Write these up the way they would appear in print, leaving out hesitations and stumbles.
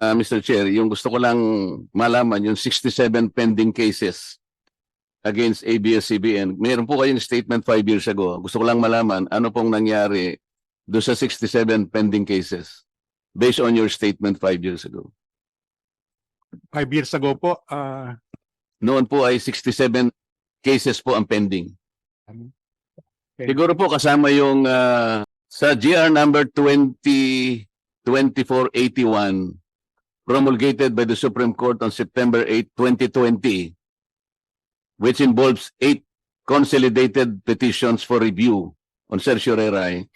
Mr. Chair, yung gusto ko lang malaman, yung 67 pending cases against ABS-CBN. Meron po kayong statement 5 years ago. Gusto ko lang malaman, ano pong nangyari doon sa 67 pending cases based on your statement 5 years ago. 5 years ago po, Noon po ay 67 cases po ang pending. Okay. Siguro po kasama yung sa GR number 2024-81 promulgated by the Supreme Court on September 8, 2020, which involves 8 consolidated petitions for review on certiorari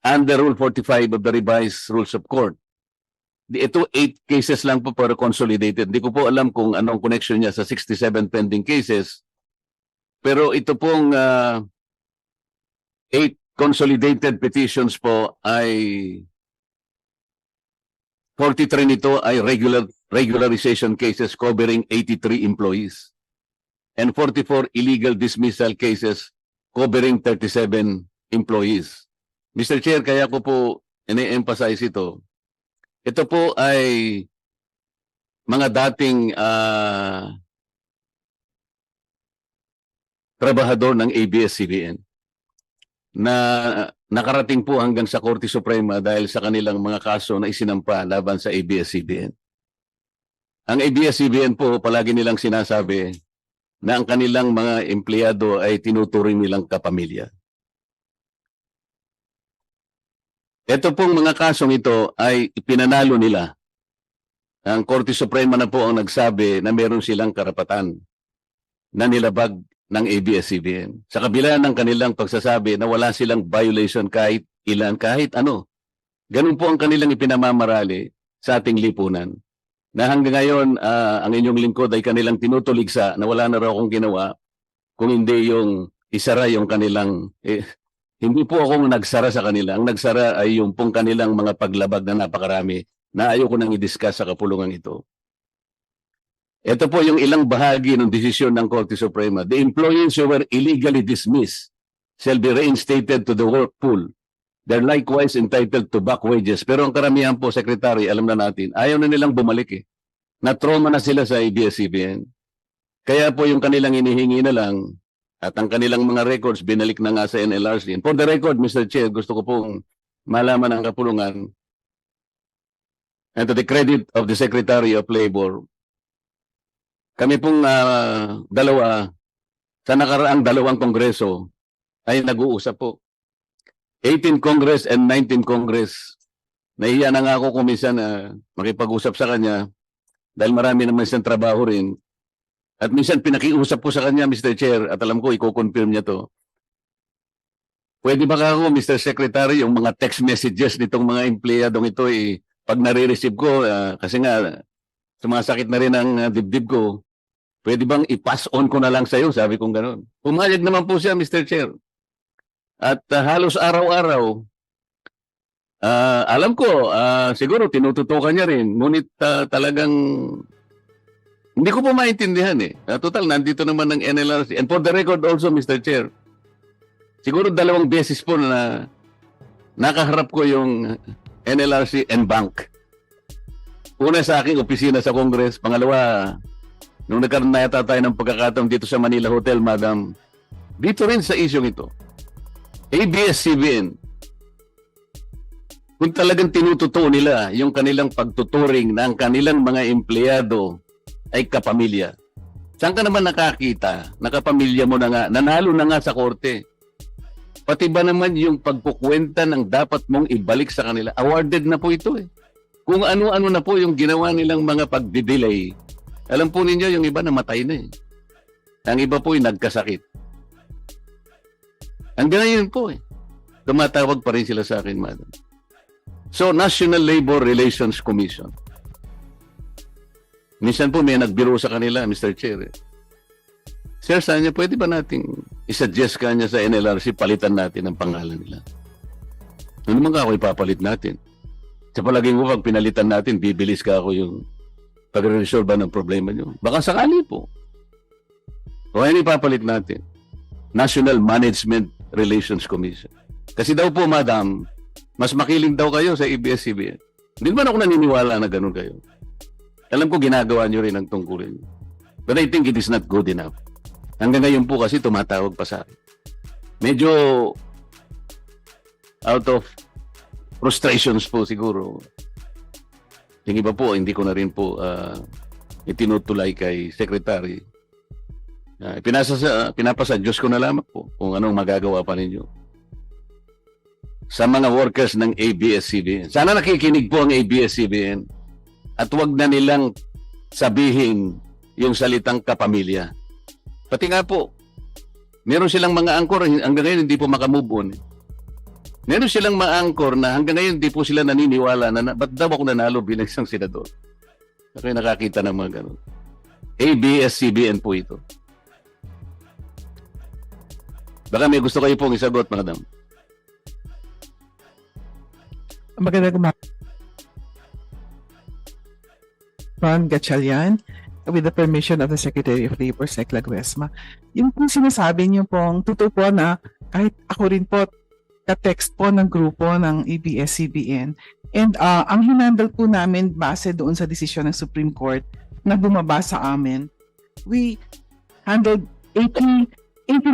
under Rule 45 of the revised Rules of Court. Ito 8 cases lang po para consolidated. Hindi ko po alam kung anong connection niya sa 67 pending cases. Pero ito pong 8 consolidated petitions po ay 43 nito ay regularization cases covering 83 employees and 44 illegal dismissal cases covering 37 employees. Mr. Chair, kaya ko po ini-emphasize ito. Ito po ay mga dating trabahador ng ABS-CBN na nakarating po hanggang sa Korte Suprema dahil sa kanilang mga kaso na isinampa laban sa ABS-CBN. Ang ABS-CBN po, palagi nilang sinasabi na ang kanilang mga empleyado ay tinuturing nilang kapamilya. Ito pong mga kasong ito ay ipinanalo nila. Ang Korte Suprema na po ang nagsabi na meron silang karapatan na nilabag ng ABS-CBN. Sa kabila ng kanilang pagsasabi na wala silang violation kahit ilan, kahit ano. Ganun po ang kanilang ipinamamarali sa ating lipunan. Na hanggang ngayon, ang inyong lingkod ay kanilang tinutuligsa na wala na raw akong ginawa kung hindi yung isara yung kanilang... hindi po ako nagsara sa kanila. Ang nagsara ay yung pong kanilang mga paglabag na napakarami na ayoko nang i-discuss sa kapulungan ito. Ito po yung ilang bahagi ng desisyon ng Korte Suprema. The employees who were illegally dismissed shall be reinstated to the work pool. They're likewise entitled to back wages. Pero ang karamihan po, Secretary, alam na natin, ayaw na nilang bumalik eh. Na-trauma na sila sa ABS-CBN. Kaya po yung kanilang inihingi na lang at ang kanilang mga records binalik na nga sa NLRC. And for the record, Mr. Chair, gusto ko pong malaman ang kapulungan and to the credit of the Secretary of Labor, kami pong dalawa sa nakaraang dalawang kongreso ay nag-uusap po. 18 Congress and 19 Congress. Nahiya na nga ako kung minsan makipag-usap sa kanya dahil marami naman siyang trabaho rin. At minsan pinakiusap ko sa kanya, Mr. Chair, at alam ko, i-confirm niya to. Pwede ba ako, Mr. Secretary, yung mga text messages nitong mga empleyadong ito, pag nare-receive ko, kasi nga, sumasakit na rin ang dibdib ko, pwede bang i-pass on ko na lang sa iyo? Sabi kong gano'n. Pumayag naman po siya, Mr. Chair. At halos araw-araw, alam ko, siguro tinututukan niya rin, ngunit talagang hindi ko po maintindihan eh. Total, nandito naman ng NLRC. And for the record also, Mr. Chair, siguro 2 beses po na nakaharap ko yung NLRC and bank. Una sa aking opisina sa Congress. Pangalawa, nung nagkaroon na yata tayo ng pagkakataon dito sa Manila Hotel, Madam, dito rin sa isyong ito. ABS-CBN, kung talagang tinututuo nila yung kanilang pagtuturing ng kanilang mga empleyado ay kapamilya. Saan ka naman nakakita? Nakapamilya mo na nga, nanalo na nga sa korte. Pati ba naman yung pagkukwenta ng dapat mong ibalik sa kanila? Awarded na po ito eh. Kung ano-ano na po yung ginawa nilang mga pagdidelay, alam po ninyo yung iba namatay na eh. Ang iba po ay nagkasakit. Hanggang ngayon po eh. Tumatawag pa rin sila sa akin, Madam. So, National Labor Relations Commission. Minsan po may nagbiro sa kanila, Mr. Chair. Sir, saan niya, pwede ba nating isuggest kanya sa NLRC, palitan natin ang pangalan nila? Ano naman ka ako ipapalit natin? Sa palagay ko, pag pinalitan natin, bibilis ka ako yung pag-resolve ng problema nyo. Baka sakali po. O ano ipapalit natin? National Management Relations Commission. Kasi daw po, Madam, mas makiling daw kayo sa ABS-CBN. Hindi naman ako naniniwala na ganun kayo. Alam ko ginagawa nyo rin ang tungkulin. But I think it is not good enough. Hanggang ngayon po kasi tumatawag pa sa akin. Medyo out of frustrations po siguro. Yung iba po, hindi ko na rin po itinutulay kay Secretary. Pinapasa Diyos ko na lamang po kung anong magagawa pa ninyo. Sa mga workers ng ABS-CBN. Sana nakikinig po ang ABS-CBN at wag na nilang sabihin yung salitang kapamilya. Pati nga po, meron silang mga angkor hanggang ngayon hindi po makamove on. Meron silang mga angkor na hanggang ngayon hindi po sila naniniwala na ba't daw ako nanalo bilang isang senador. Ako nakakita ng mga ganun. ABS-CBN po ito. Baka may gusto kayo pong isagot, madam. Magandang umaga. Ron Gatchalian, with the permission of the Secretary of Labor, Sec. Laguesma. Yung po sinasabi niyo pong totoo po na kahit ako rin po ka-text po ng grupo ng ABS-CBN and ang hinandle po namin base doon sa desisyon ng Supreme Court na bumaba sa amin, we handled 18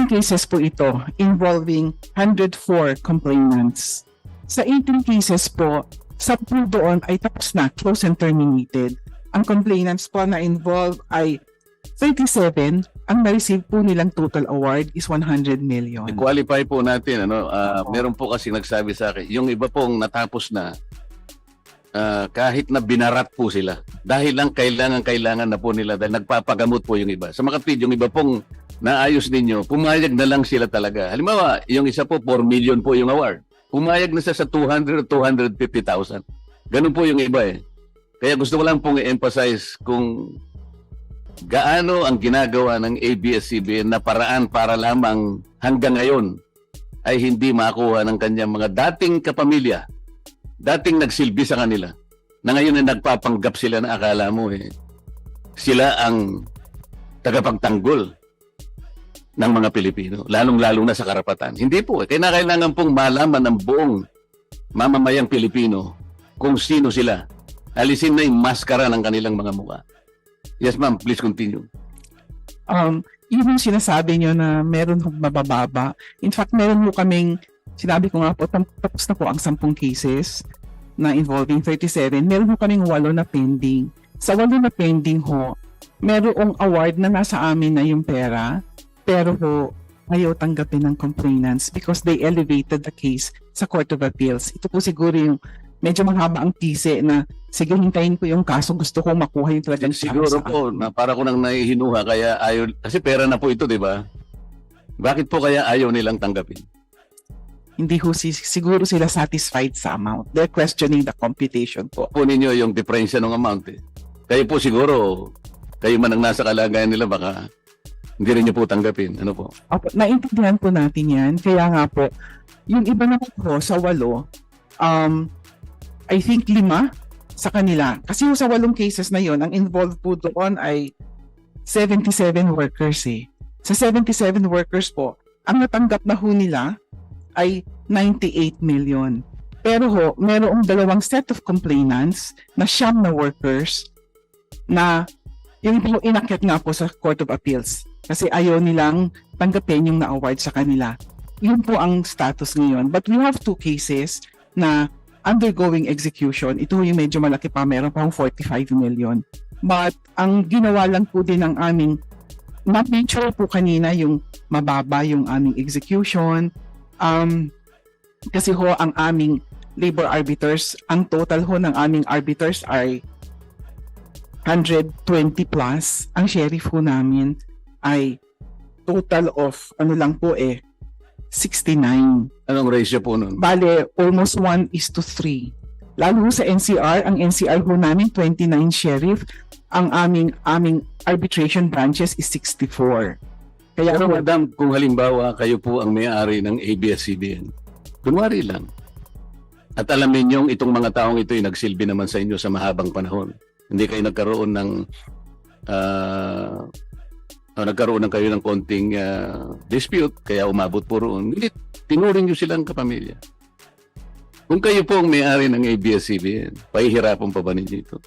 cases po ito involving 104 complainants. Sa 18 cases po, 10 doon ay tapos na, close and terminated. Ang complainants po na involved ay 37, ang na-receive po nilang total award is 100 million. I-qualify po natin, meron po kasi nagsabi sa akin, yung iba pong natapos na, kahit na binarat po sila, dahil lang kailangan na po nila, dahil nagpapagamot po yung iba. Sa makapid, yung iba pong naayos ninyo, pumayag na lang sila talaga. Halimbawa, yung isa po, 4 million po yung award. Pumayag na siya sa 200 o 250,000. Ganun po yung iba eh. Kaya gusto ko lang pong i-emphasize kung gaano ang ginagawa ng ABS-CBN na paraan para lamang hanggang ngayon ay hindi makuha ng kanyang mga dating kapamilya, dating nagsilbi sa kanila, na ngayon ay nagpapanggap sila na akala mo sila ang tagapagtanggol ng mga Pilipino, lalong-lalo na sa karapatan. Hindi po. Kailangan pong malaman ng buong mamamayang Pilipino kung sino sila. Alisin na yung maskara ng kanilang mga mukha. Yes, ma'am. Please continue. Yun yung sinasabi nyo na meron mabababa. In fact, meron mo kaming, sinabi ko nga po, tapos na po ang 10 cases na involving 37. Meron mo kaming 8 na pending. Sa 8 na pending ho, merong award na nasa amin na yung pera, pero ho, ayaw tanggapin ng complainants because they elevated the case sa Court of Appeals. Ito po siguro yung medyo mahaba ang tise na sige, hintayin ko yung kaso, gusto kong makuha yung talagang Siguro po, na para ko nang nahihinuha, kaya ayaw, kasi pera na po ito, di ba? Bakit po kaya ayaw nilang tanggapin? Hindi ho siguro sila satisfied sa amount. They're questioning the computation po. Po ninyo yung diferensya ng amount eh. Kayo po siguro, kayo man ang nasa kalagayan nila, baka hindi rin niyo po tanggapin. Ano po? Opo, naintindihan po natin yan. Kaya nga po, yung iba naman po sa 8, I think 5 sa kanila. Kasi yung sa 8 cases na yon, ang involved po doon ay 77 workers eh. Sa 77 workers po, ang natanggap na ho nila ay 98 million. Pero ho, merong 2 set of complainants na 9 na workers na yung po inakyat nga po sa Court of Appeals kasi ayaw nilang tanggapin yung na-award sa kanila. Yun po ang status ngayon. But we have 2 cases na undergoing execution. Ito yung medyo malaki pa, meron pang 45 million. But ang ginawa lang po din ng aming, na-mention po kanina yung mababa yung aming execution. Kasi ho, ang aming labor arbiters, ang total ho ng aming arbiters ay 120 plus. Ang sheriff ho namin ay total of, 69. Anong ratio po nun? Bale, almost 1:3. Lalo ho sa NCR, ang NCR ho namin 29 sheriff, ang aming arbitration branches is 64. Kaya Pero madam, kung halimbawa kayo po ang may-ari ng ABS-CBN, kunwari lang, at alam ninyong itong mga taong ito ay nagsilbi naman sa inyo sa mahabang panahon. Hindi kayo nagkaroon ng kayo ng konting dispute, kaya umabot po roon. Hindi, tinuring nyo silang kapamilya. Kung kayo po ang may-ari ng ABS-CBN, pahihirapan pa ba ninyo ito?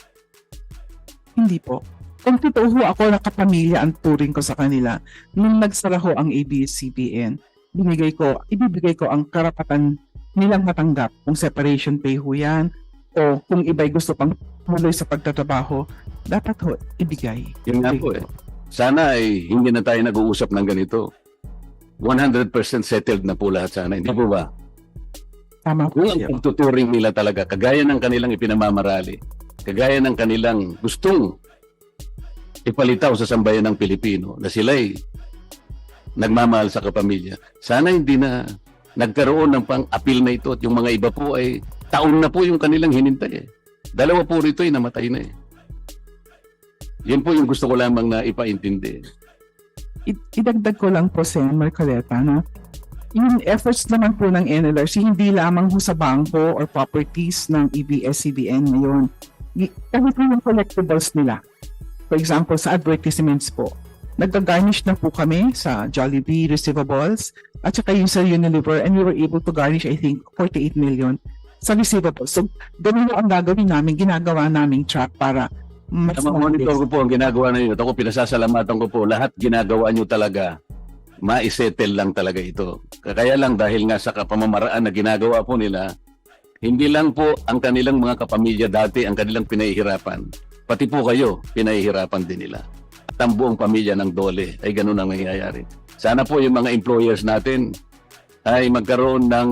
Hindi po. Kung totoo ho ako na kapamilya ang turing ko sa kanila, nung nagsara ho ang ABS-CBN, ibibigay ko ang karapatan nilang matanggap kung separation pay ho yan o kung iba'y gusto pang tuloy sa pagtatrabaho, dapat ho ibigay. Yun nga po eh. Sana ay hindi na tayo nag-uusap ng ganito. 100% settled na po lahat sana. Hindi po ba? Tama po Kung ang siya. pagtuturing nila talaga, kagaya ng kanilang ipinamamarali, kagaya ng kanilang gustong ipalitaw sa sambayan ng Pilipino na sila'y nagmamahal sa kapamilya, sana hindi na nagkaroon ng pang-appeal na ito at yung mga iba po ay taon na po yung kanilang hinintay eh. Dalawa po rito ay namatay na eh. Yan po yung gusto ko lamang na ipaintindi. Idagdag ko lang po Sen Marcoleta na yung efforts naman po ng NLRC hindi lamang ho sa bangko or properties ng ABS-CBN ngayon. Kahit po yung collectibles nila. For example, sa advertisements po, nag-garnish na po kami sa Jollibee receivables at saka yung sa Unilever and we were able to garnish I think 48 million sa receivables. So, ganun ang gagawin namin, ginagawa naming track para mas Monitor ko po ang ginagawa ninyo. Ako pinasasalamatan ko po. Lahat ginagawa nyo talaga. Ma-settle lang talaga ito. Kaya lang dahil nga sa pamamaraan na ginagawa po nila, hindi lang po ang kanilang mga kapamilya dati ang kanilang pinahihirapan. Pati po kayo, pinahihirapan din nila. At ang buong pamilya ng Dole ay ganun ang nangyayari. Sana po yung mga employers natin ay magkaroon ng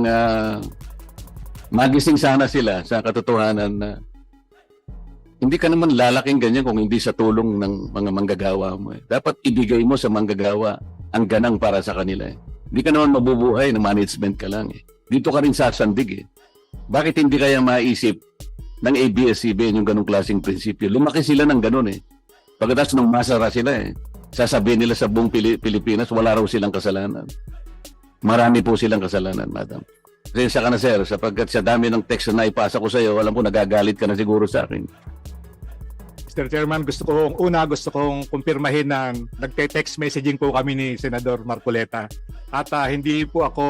magising sana sila sa katotohanan na hindi ka naman lalaking ganyan kung hindi sa tulong ng mga manggagawa mo. Dapat ibigay mo sa manggagawa ang ganang para sa kanila. Hindi ka naman mabubuhay ng management ka lang. Dito ka rin sasandig. Bakit hindi kaya maisip ng ABS-CBN yung ganong klaseng prinsipyo? Lumaki sila ng ganon Pagkatapos nung masara sila sasabihin nila sa buong Pilipinas, wala raw silang kasalanan. Marami po silang kasalanan, madam. Pasensya ka na, sir, sapagkat sa dami ng text na ipasa ko sa iyo, alam ko nagagalit ka na siguro sa akin. Mr. Chairman, gusto kong kumpirmahin na nagte-text messaging po kami ni Senador Marcoleta. At hindi po ako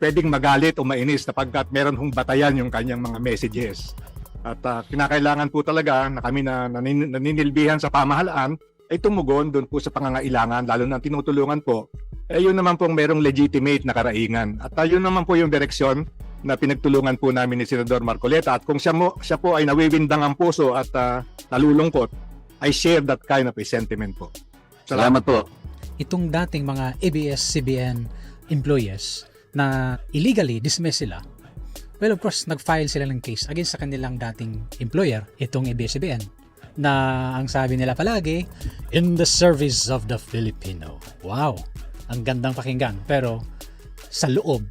pwedeng magalit o mainis sapagkat meron hong batayan yung kanyang mga messages. At kinakailangan po talaga na kami na naninilbihan sa pamahalaan ay tumugon doon po sa pangangailangan, lalo na tinutulungan po. Yun naman pong merong legitimate na karaingan. At yun naman po yung direksyon na pinagtulungan po namin ni Senador Marcoleta. At kung siya po ay nawiwindang ang puso at nalulungkot, I share that kind of a sentiment po. Salamat po. Itong dating mga ABS-CBN employees na illegally dismiss sila, well, of course, nag-file sila ng case against sa kanilang dating employer, itong ABS-CBN, na ang sabi nila palagi, in the service of the Filipino. Wow! Ang gandang pakinggan. Pero sa loob,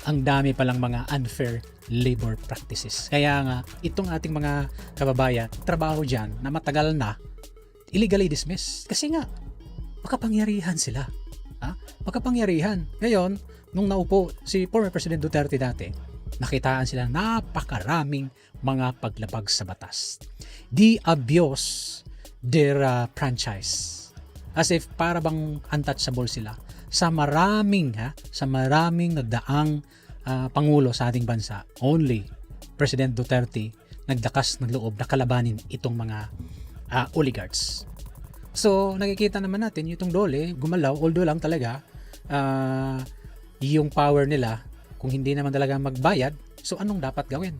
ang dami palang mga unfair labor practices. Kaya nga, itong ating mga kababayan, trabaho dyan na matagal na, illegally dismissed. Kasi nga, makapangyarihan sila. Makapangyarihan. Ngayon, nung naupo si former President Duterte dati, nakitaan sila napakaraming mga paglabag sa batas. They abuse their franchise. As if para bang untouchable sila sa maraming nagdaang pangulo sa ating bansa. Only President Duterte nagdakas ng loob na kalabanin itong mga oligarchs. So, nakikita naman natin itong Dole gumalaw, although lang talaga yung power nila, kung hindi naman talaga magbayad, so anong dapat gawin?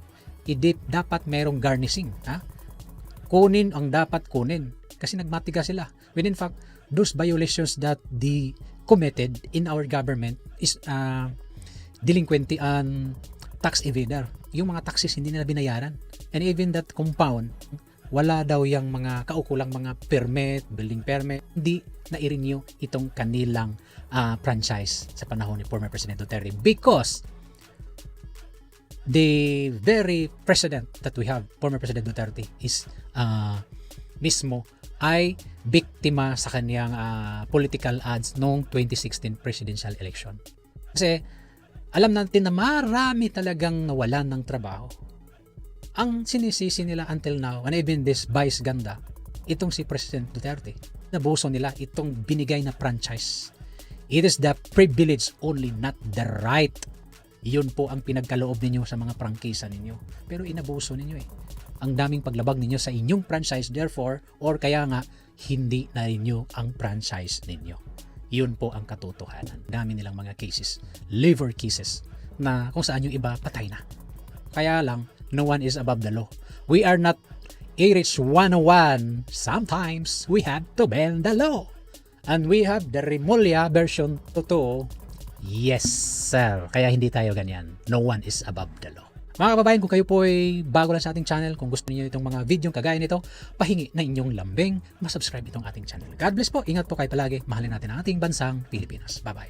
Dapat merong garnishing. Kunin ang dapat kunin kasi nagmatiga sila. When in fact, those violations that they committed in our government is delinquent and tax evader. Yung mga taxes hindi nila binayaran. And even that compound, wala daw yung mga kaukulang mga permit, building permit, hindi na-renew itong kanilang franchise sa panahon ni former President Duterte because the very president that we have, former President Duterte, is mismo ay biktima sa kanyang political ads noong 2016 presidential election. Kasi alam natin na marami talagang nawalan ng trabaho. Ang sinisisi nila until now, and even this vice ganda, itong si President Duterte. Nabuso nila itong binigay na franchise. It is the privilege only, not the right. Yun po ang pinagkaloob ninyo sa mga prangkisa ninyo. Pero inabuso ninyo ang daming paglabag ninyo sa inyong franchise, therefore, or kaya nga, hindi na renew ang franchise ninyo. Yun po ang katotohanan. Dami nilang mga cases, liver cases, na kung saan yung iba patay na. Kaya lang, no one is above the law. We are not Erich 101. Sometimes we have to bend the law. And we have the Remulla version 2. Yes, sir. Kaya hindi tayo ganyan. No one is above the law. Mga kababayan, kung kayo po ay bago lang sa ating channel, kung gusto niyo itong mga video kagaya nito, pahingi na inyong lambing, masubscribe itong ating channel. God bless po. Ingat po kayo palagi. Mahalin natin ang ating bansang Pilipinas. Bye-bye.